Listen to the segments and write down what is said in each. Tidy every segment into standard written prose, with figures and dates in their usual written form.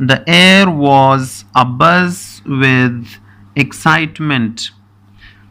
The air was abuzz with excitement.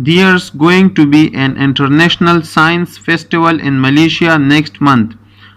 there's going to be an international science festival in Malaysia next month.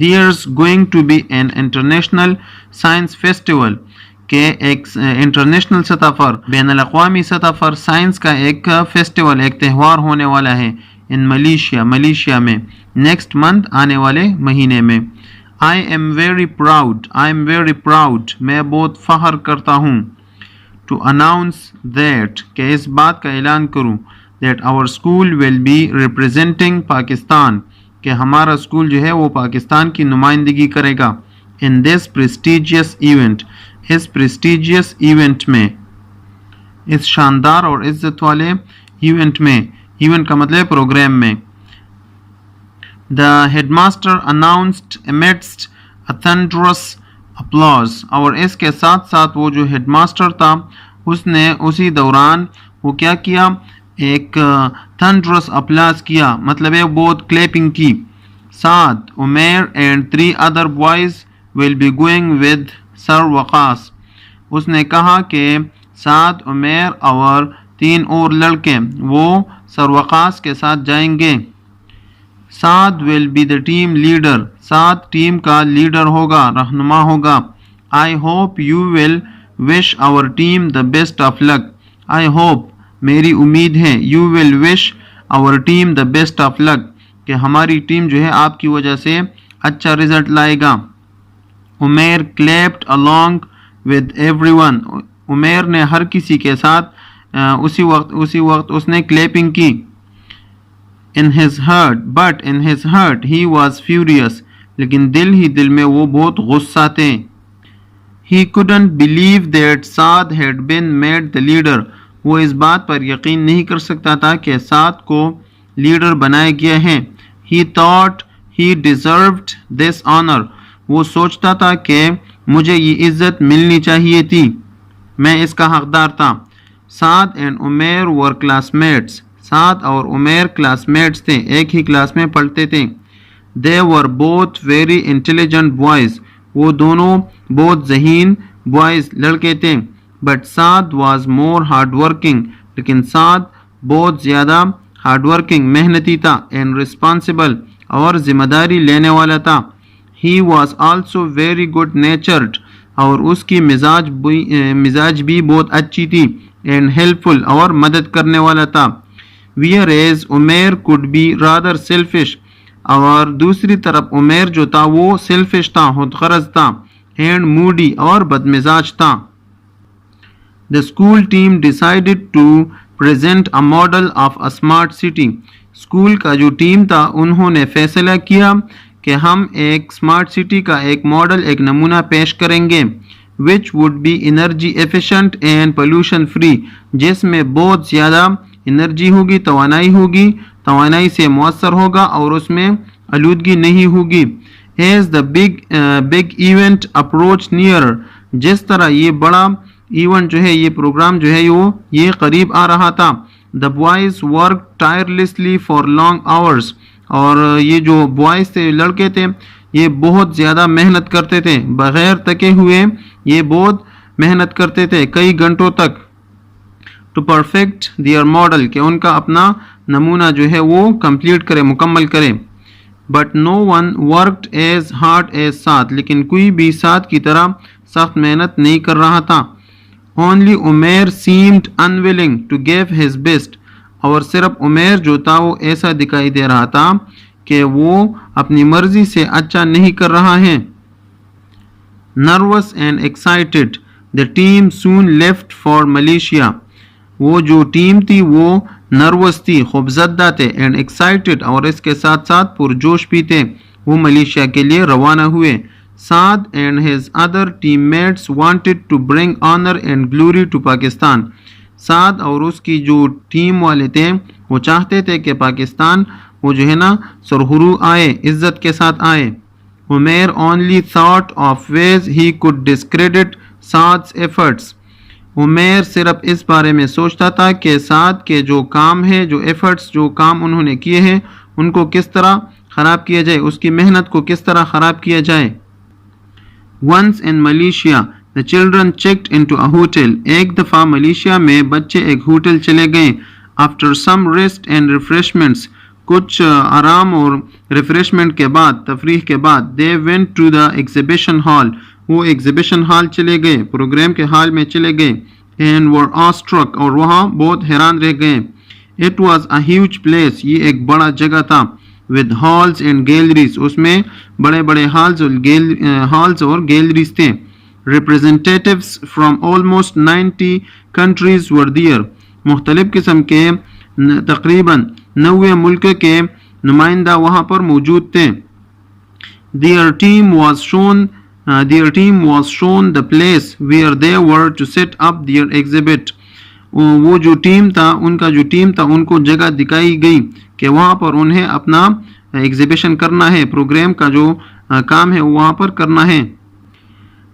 there's going to be an international science festival کہ ایک international سطح پر بین الاقوامی سطح پر science کا ایک festival ایک تہوار ہونے والا ہے ان ملیشیا میں نیکسٹ منتھ آنے والے مہینے میں. I am very proud میں بہت فخر کرتا ہوں to announce that کہ اس بات کا اعلان کروں that our school will be representing Pakistan کہ ہمارا اسکول جو ہے وہ پاکستان کی نمائندگی کرے گا in this prestigious event اس prestigious ایونٹ میں اس شاندار اور عزت والے ایونٹ میں ایونٹ کا مطلب پروگرام میں. The headmaster announced amidst a thunderous applause اور اس کے ساتھ ساتھ وہ جو ہیڈ ماسٹر تھا اس نے اسی دوران وہ کیا کیا ایک thunderous applause کیا مطلب ہے بہت کلیپنگ کی. سعد Umair and 3 other boys will be going with سر وقاص اس نے کہا کہ سعد عمیر اور 3 اور لڑکے وہ سر وقاص کے ساتھ جائیں گے. سعد will be the team leader Saad team کا لیڈر ہوگا رہنما ہوگا. I hope you will wish our team the best of luck I hope میری امید ہے you will wish our team the best of luck کہ ہماری ٹیم جو ہے آپ کی وجہ سے اچھا رزلٹ لائے گا. Umair clapped along with everyone Umair نے ہر کسی کے ساتھ اسی وقت اس نے کلیپنگ کی. in his heart he was furious لیکن دل میں وہ بہت غصہ تھے. he couldn't believe that Saad had been made the leader وہ اس بات پر یقین نہیں کر سکتا تھا کہ سعد کو لیڈر بنایا گیا ہے. he thought he deserved this honor وہ سوچتا تھا کہ مجھے یہ عزت ملنی چاہیے تھی میں اس کا حقدار تھا. Saad and Umair were classmates Saad اور عمیر کلاس میٹس تھے ایک ہی کلاس میں پڑھتے تھے. they were both very intelligent boys وہ دونوں بہت ذہین بوائز لڑکے تھے. but Saad was more hard working لیکن سعد بہت زیادہ ہارڈ ورکنگ محنتی تھا and responsible اور ذمہ داری لینے والا تھا. he was also very good natured اور اس کی مزاج بھی بہت اچھی تھی and helpful اور مدد کرنے والا تھا. whereas Umair could be rather selfish اور دوسری طرف عمیر جو تھا وہ selfish تھا خود غرض تھا and moody اور بدمزاج تھا. the school team decided to present a model of a smart city school کا جو ٹیم تھا انہوں نے فیصلہ کیا کہ ہم ایک اسمارٹ سٹی کا ایک ماڈل ایک نمونہ پیش کریں گے which would be energy efficient and pollution free جس میں بہت زیادہ انرجی ہوگی توانائی سے مؤثر ہوگا اور اس میں آلودگی نہیں ہوگی. as the big event approached nearer جس طرح یہ بڑا ایونٹ جو ہے یہ پروگرام جو ہے یہ قریب آ رہا تھا. the boys worked tirelessly for long hours اور یہ جو بوائز تھے لڑکے تھے یہ بہت زیادہ محنت کرتے تھے بغیر تھکے ہوئے یہ بہت محنت کرتے تھے کئی گھنٹوں تک. to perfect their model کہ ان کا اپنا نمونہ جو ہے وہ کمپلیٹ کرے مکمل کرے. but no one worked as hard as سعد لیکن کوئی بھی سعد کی طرح سخت محنت نہیں کر رہا تھا. only Umair seemed unwilling to give his best اور صرف عمیر جو تھا وہ ایسا دکھائی دے رہا تھا کہ وہ اپنی مرضی سے اچھا نہیں کر رہا ہے. nervous and excited the team soon left for Malaysia وہ جو ٹیم تھی وہ نروس تھی خوفزدہ تھے and excited اور اس کے ساتھ ساتھ پرجوش بھی تھے وہ ملیشیا کے لیے روانہ ہوئے. سعد and his other teammates wanted to bring honor and glory to Pakistan سعد اور اس کی جو ٹیم والے تھے وہ چاہتے تھے کہ پاکستان وہ جو ہے نا سرخرو آئے عزت کے ساتھ آئے. Umair only thought of ways he could discredit سعد's efforts Umair صرف اس بارے میں سوچتا تھا کہ سعد کے جو کام ہے جو ایفرٹس جو کام انہوں نے کیے ہیں ان کو کس طرح خراب کیا جائے اس کی محنت کو کس طرح خراب کیا جائے. once in Malaysia the children checked into a hotel ایک دفعہ ملیشیا میں بچے ایک ہوٹل چلے گئے. after some rest and refreshments کچھ آرام اور ریفریشمنٹ کے بعد تفریح کے بعد they went to the exhibition hall وہ ایگزیبیشن ہال چلے گئے پروگرام کے ہال میں چلے گئے and were awestruck اور وہاں بہت حیران رہ گئے it was a huge place یہ ایک بڑا جگہ تھا with halls and galleries اس میں بڑے بڑے ہالز اور گیلریز تھے representatives from almost 90 countries were there مختلف قسم کے تقریباً 90 ملک کے نمائندہ وہاں پر موجود تھے their team was shown the place where they were to set up their exhibit وہ جو ٹیم تھا ان کو جگہ دکھائی گئی کہ وہاں پر انہیں اپنا ایگزیبیشن کرنا ہے پروگرام کا جو کام ہے وہاں پر کرنا ہے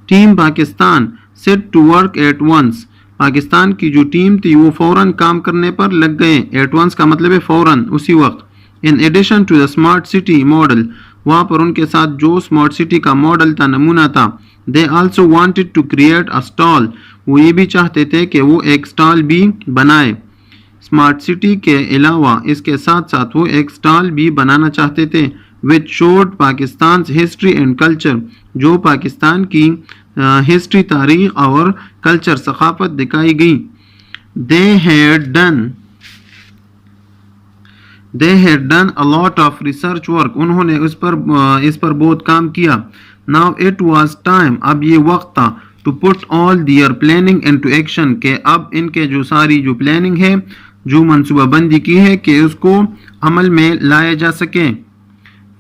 team Pakistan set to work at once Pakistan کی جو ٹیم تھی وہ فوراً کام کرنے پر لگ گئے at once کا مطلب ہے فوراً اسی وقت in addition to the smart city model وہاں پر ان کے ساتھ جو اسمارٹ سٹی کا ماڈل تھا نمونہ تھا they also wanted to create a stall وہ یہ بھی چاہتے تھے کہ وہ ایک سٹال بھی بنائے اسمارٹ سٹی کے علاوہ اس کے ساتھ ساتھ وہ ایک سٹال بھی بنانا چاہتے تھے which showed Pakistan's history and culture جو پاکستان کی ہسٹری تاریخ اور کلچر ثقافت دکھائی گئی they had done a lot of research work انہوں نے اس پر بہت کام کیا now it was time اب یہ وقت تھا to put all their planning into action کہ اب ان کے جو ساری جو پلاننگ ہے جو منصوبہ بندی کی ہے کہ اس کو عمل میں لایا جا سکے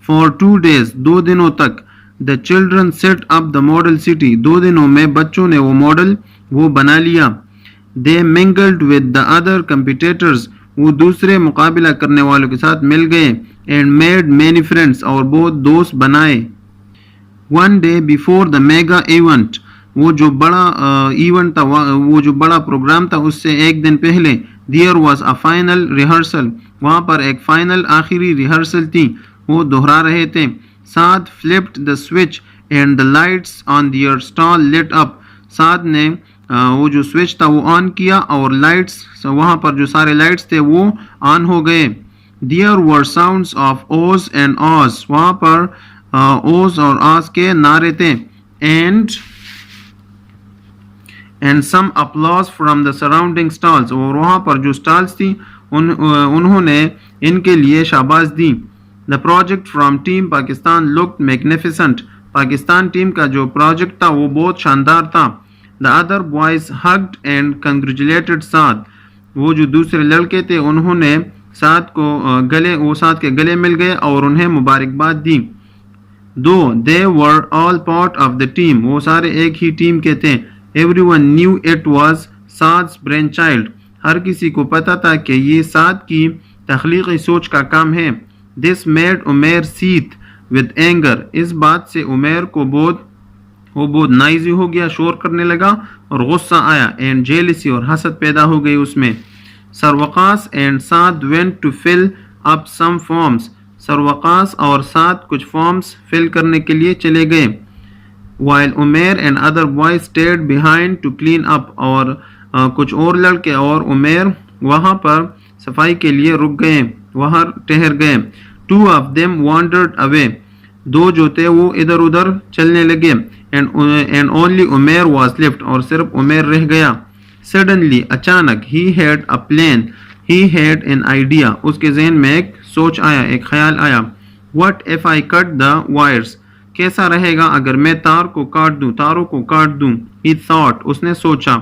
for 2 days 2 دنوں تک the children set up the model city 2 دنوں میں بچوں نے وہ ماڈل وہ بنا لیا they mingled with the other competitors وہ دوسرے مقابلہ کرنے والوں کے ساتھ مل گئے and made many friends اور بہت دوست بنائے one day before the mega event وہ جو بڑا ایونٹ تھا وہ جو بڑا پروگرام تھا اس سے ایک دن پہلے there was a final rehearsal وہاں پر ایک فائنل آخری ریہرسل تھی وہ دہرا رہے تھے سعد flipped the switch and the lights on their stall lit up سعد نے وہ جو سوئچ تھا وہ آن کیا اور لائٹس وہاں پر جو سارے لائٹس تھے وہ آن ہو گئے there were sounds of ohs and ahs وہاں پر اوز اور آس کے نعرے تھے and some applause from the surrounding stalls اور وہاں پر جو stalls تھی انہوں نے ان کے لیے شاباش دی the project from team Pakistan looked magnificent Pakistan team کا جو پروجیکٹ تھا وہ بہت شاندار تھا the other boys hugged and congratulated سعد وہ جو دوسرے لڑکے تھے انہوں نے سعد کے گلے مل گئے اور انہیں مبارکباد دی though they were all part of the team وہ سارے ایک ہی ٹیم کے تھے everyone knew it was سعد's brainchild ہر کسی کو پتا تھا کہ یہ سعد کی تخلیقی سوچ کا کام ہے this made Umair seethe with anger اس بات سے عمیر کو بہت نائزی ہو گیا شور کرنے لگا اور غصہ آیا and jealousy اور حسد پیدا ہو گئی اس میں سروقاص and Saad went to fill up some forms سروقاص اور سعد کچھ فارمز فل کرنے کے لیے چلے گئے while Umair and other boys stayed behind to clean up اور کچھ اور لڑکے اور عمیر وہاں پر صفائی کے لیے رک گئے وہاں ٹھہر گئے two of them wandered away دو جو تھے وہ ادھر ادھر چلنے لگے and only Umair was left اور صرف عمیر رہ گیا suddenly اچانک he had a plan he had an idea اس کے ذہن میں ایک سوچ آیا ایک خیال آیا what if I cut the wires کیسا رہے گا اگر میں تاروں کو کاٹ دوں he thought اس نے سوچا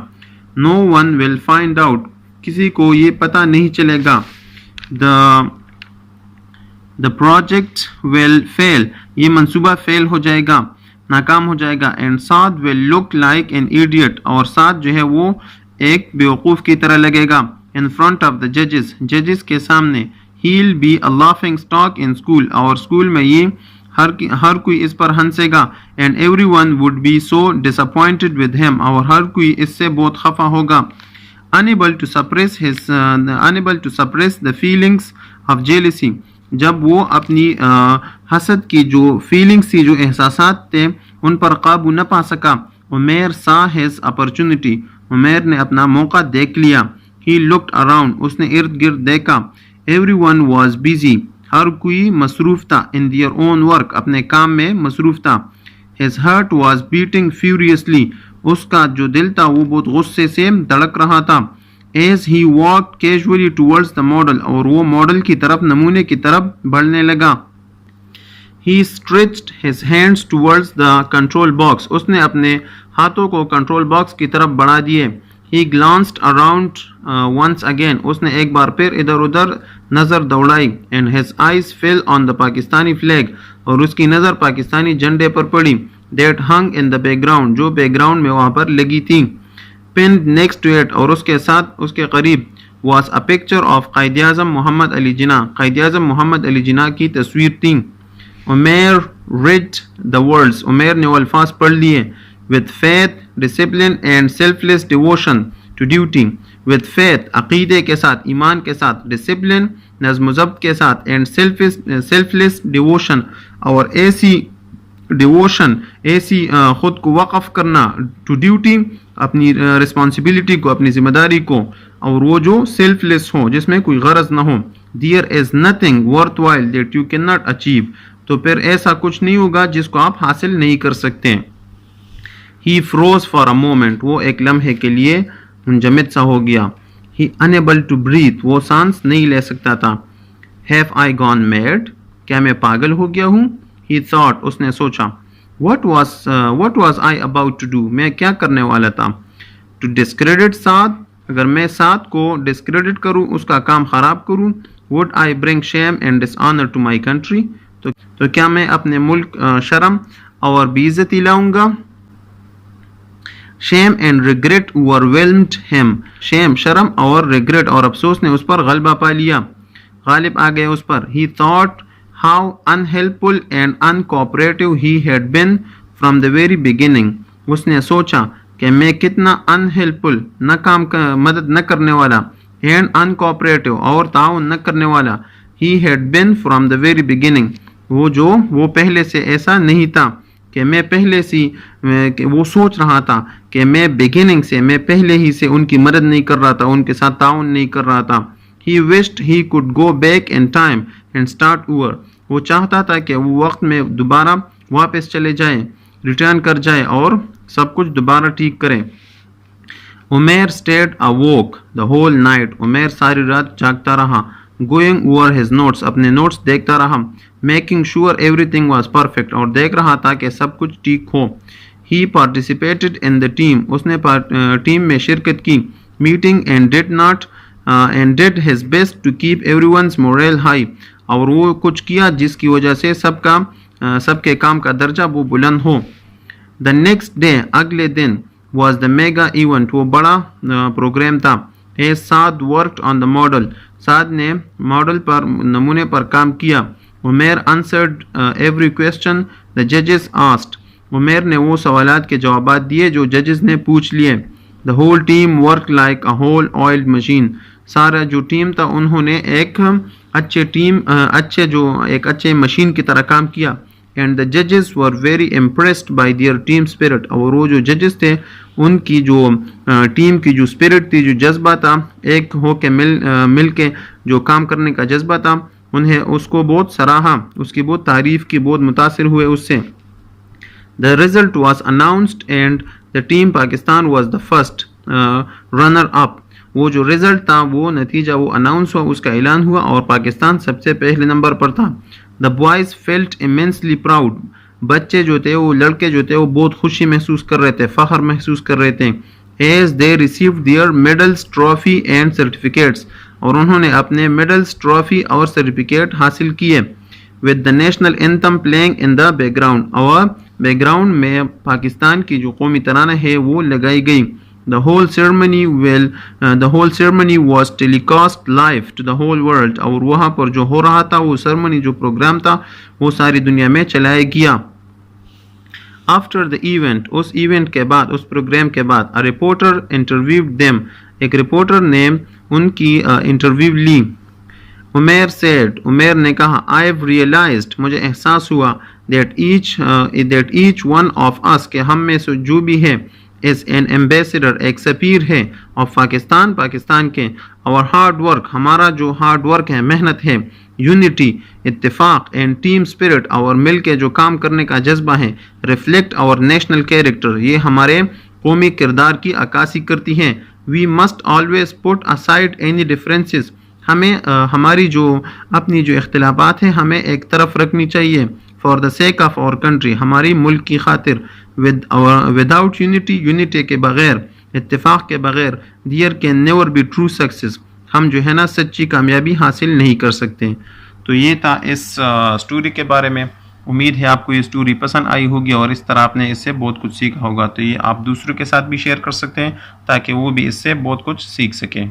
no one will find out کسی کو یہ پتہ نہیں چلے گا the project will fail یہ منصوبہ فیل ہو جائے گا ناکام ہو جائے گا and Saad will look like an idiot اور سعد جو ہے وہ ایک بیوقوف کی طرح لگے گا in front of the judges کے سامنے he'll be a laughing stock in school اور اسکول میں یہ ہر کوئی اس پر ہنسے گا and everyone would be so disappointed with him اور ہر کوئی اس سے بہت خفا ہوگا unable to suppress the feelings of jealousy جب وہ اپنی حسد کی جو فیلنگس تھی جو احساسات تھے ان پر قابو نہ پا سکا Umair saw his opportunity Umair نے اپنا موقع دیکھ لیا he looked around اس نے ارد گرد دیکھا everyone was busy ہر کوئی مصروف تھا. in their own work, اپنے کام میں مصروف تھا. his heart was beating furiously, اس کا جو دل تھا وہ بہت غصے سے دھڑک رہا تھا. as he walked casually towards the model, اور وہ ماڈل کی طرف نمونے کی طرف بڑھنے لگا. he stretched his hands towards the control box, اس نے اپنے ہاتھوں کو کنٹرول باکس کی طرف بڑھا دیے. he glanced around once again, اس نے ایک بار پھر ادھر ادھر نظر دوڑائی. and his eyes fell on the Pakistani flag, اور اس کی نظر پاکستانی جھنڈے پر پڑی. that hung in the background, جو بیک گراؤنڈ میں وہاں پر لگی تھی. pinned next to it, اور اس کے ساتھ اس کے قریب was a picture of Quaid Azam محمد علی جناح, قائد اعظم محمد علی جناح کی تصویر تھی. Umair read the words, Umair نے وہ الفاظ پڑھ لیے. with faith, discipline and selfless devotion to duty, with faith, عقیدے کے ساتھ, ایمان کے ساتھ, discipline, نظم و ضبط کے ساتھ, and selfless devotion, اور ایسی devotion, ایسی خود کو وقف کرنا, to duty, اپنی responsibility کو, اپنی ذمہ داری کو, اور وہ جو selfless ہو, جس میں کوئی غرض نہ ہو. there is nothing worthwhile that you cannot achieve, تو پھر ایسا کچھ نہیں ہوگا جس کو آپ حاصل نہیں کر سکتے. he froze for a moment, وہ ایک لمحے کے لیے منجمد سا ہو گیا. he unable to breathe, وہ سانس نہیں لے سکتا تھا. have I gone mad, کیا میں پاگل ہو گیا ہوں. he thought, اس نے سوچا. what was I about to do, میں کیا کرنے والا تھا. to discredit سعد, اگر میں سعد کو discredit کروں, اس کا کام خراب کروں. would I bring shame and dishonor to my country, تو کیا میں اپنے ملک شرم اور بے عزتی لاؤں گا. shame and regret overwhelmed him, shame, شرم اور regret اور افسوس نے اس پر غلبہ پا لیا, غالب آ گئے اس پر. he thought how unhelpful and uncooperative he had been from the very beginning, اس نے سوچا کہ میں کتنا unhelpful, نہ کام کا مدد نہ کرنے والا, and uncooperative, اور تعاون نہ کرنے والا, he had been from the very beginning, وہ پہلے سے ایسا نہیں تھا کہ میں پہلے سے وہ سوچ رہا تھا کہ میں beginning سے, میں پہلے ہی سے ان کی مدد نہیں کر رہا تھا, ان کے ساتھ تعاون نہیں کر رہا تھا. he wished he could go back in time and start over, وہ چاہتا تھا کہ وہ وقت میں دوبارہ واپس چلے جائیں, ریٹرن کر جائے اور سب کچھ دوبارہ ٹھیک کریں. Umair stayed awoke the whole night, Umair ساری رات جاگتا رہا. going over his notes, اپنے نوٹس دیکھتا رہا. making sure everything was perfect, اور دیکھ رہا تھا کہ سب کچھ ٹھیک ہو. he participated in the team, اس نے ٹیم میں شرکت کی. meeting and did his best to keep everyone's morale high, اور وہ کچھ کیا جس کی وجہ سے سب کے کام کا درجہ وہ بلند ہو. the next day, اگلے دن, was the mega event, وہ بڑا پروگرام تھا. as Saad worked on the model, سعد نے ماڈل پر, نمونے پر کام کیا. Umair answered every question the judges asked, Umair نے وہ سوالات کے جوابات دیے جو ججز نے پوچھ لیے. the whole team worked like a whole oiled machine, سارا جو ٹیم تھا انہوں نے ایک اچھے مشین کی طرح کام کیا. and the judges were very impressed by their team spirit, اور وہ جو ججز تھے ان کی جو ٹیم کی جو اسپرٹ تھی, جو جذبہ تھا, ایک ہو کے مل کے جو کام کرنے کا جذبہ تھا, انہیں اس کو بہت سراہا, اس کی بہت تعریف کی, بہت متاثر ہوئے اس سے. the result was announced and the team Pakistan was the first runner up, وہ جو رزلٹ تھا, وہ نتیجہ وہ اناؤنس ہوا, اس کا اعلان ہوا, اور پاکستان سب سے پہلے نمبر پر تھا. the boys felt immensely proud, بچے جو تھے, وہ لڑکے جو تھے, وہ بہت خوشی محسوس کر رہے تھے, فخر محسوس کر رہے تھے. as they received their medals, trophy and certificates, اور انہوں نے اپنے میڈلز, ٹرافی اور سرٹیفکیٹ حاصل کیے. with the national anthem playing in the background, اور بیک گراؤنڈ میں پاکستان کی جو قومی ترانہ ہے وہ لگائی گئی. the whole ceremony was telecast live to the whole world, اور وہاں پر جو ہو رہا تھا, وہ سرمنی جو پروگرام تھا, وہ ساری دنیا میں چلایا گیا. after the event, اس ایونٹ کے بعد, اس پروگرام کے بعد, a reporter interviewed them, ایک رپورٹر نے ان کی انٹرویو لی. عمیر said, عمیر نے کہا, I've realized, مجھے احساس ہوا, that each one of us, کہ ہم میں سے جو بھی ہے, is an ambassador, ایک سفیر ہے, of Pakistan, پاکستان کے. our hard work, ہمارا جو hard work ہے, محنت ہے, یونٹی اتفاق اینڈ ٹیم اسپرٹ اور مل کے جو کام کرنے کا جذبہ ہے. ریفلیکٹ اور نیشنل کیریکٹر یہ ہمارے قومی کردار کی عکاسی کرتی ہیں. We must always put aside any differences ہمیں ہماری جو اپنی جو اختلافات ہیں ہمیں ایک طرف رکھنی چاہیے. For the sake of our country ہماری ملک کی خاطر. وداؤٹ یونٹی یونٹی کے بغیر اتفاق کے بغیر there can never be true success ہم جو ہے نا سچی کامیابی حاصل نہیں کر سکتے. تو یہ تھا اس سٹوری کے بارے میں. امید ہے آپ کو یہ سٹوری پسند آئی ہوگی اور اس طرح آپ نے اس سے بہت کچھ سیکھا ہوگا. تو یہ آپ دوسروں کے ساتھ بھی شیئر کر سکتے ہیں تاکہ وہ بھی اس سے بہت کچھ سیکھ سکیں.